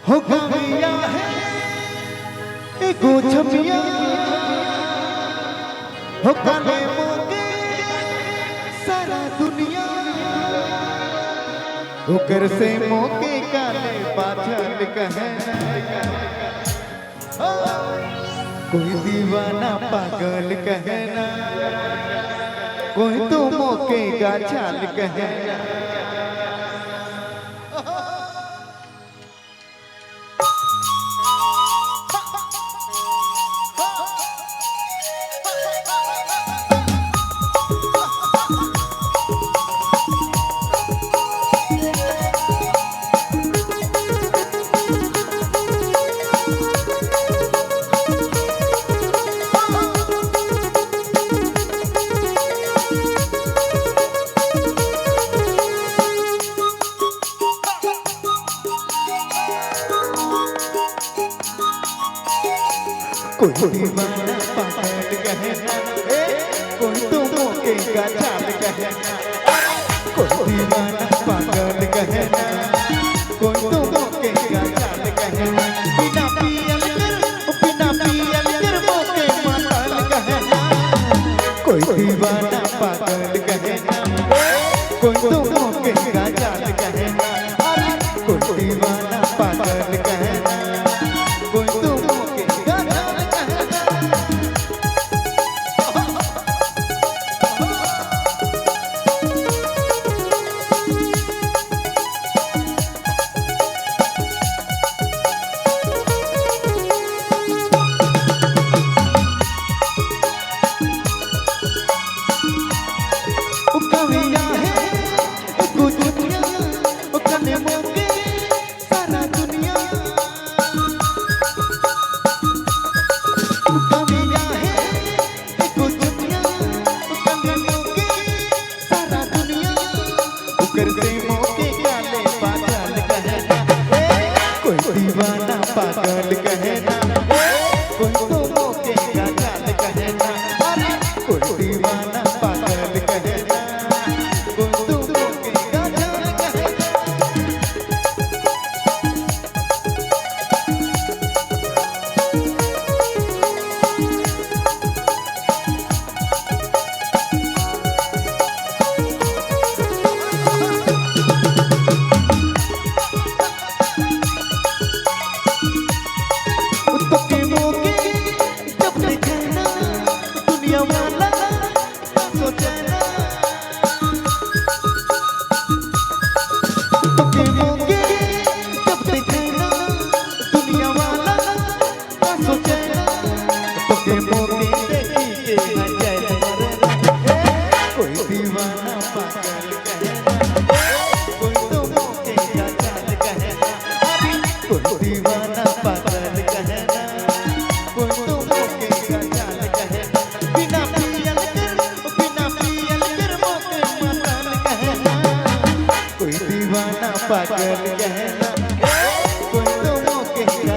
हो गया है एगो छमिया हो काले मोके सारा दुनिया ओकर से मोके काले पाछल कहना कोई दीवाना पागल कहना कोई तो मोके का छाल कहना कोई दीवाना पागल कहना कोई तो मोके का छाल कहना कोई दीवाना पागल कहना कोई तो मोके का छाल कहना बिना पियल कर मोके माताल कहना कोई दीवाना पागल कहना कोई तो मोके का छाल कहना कोई दीवाना पागल कहना कोई तो दीवाना पागल कहना कोई तो मोके का छाल कहना कोई दीवाना पागल कहना कोई तो मोके का छाल कहना कोई दीवाना पागल कहना कोई तो मोके का छाल कहना कोई दीवाना पागल कहना कोई तो मोके का छाल कहना बिना पियल कर मोके माताल कहना कोई दीवाना पागल कहना कोई तो मोके का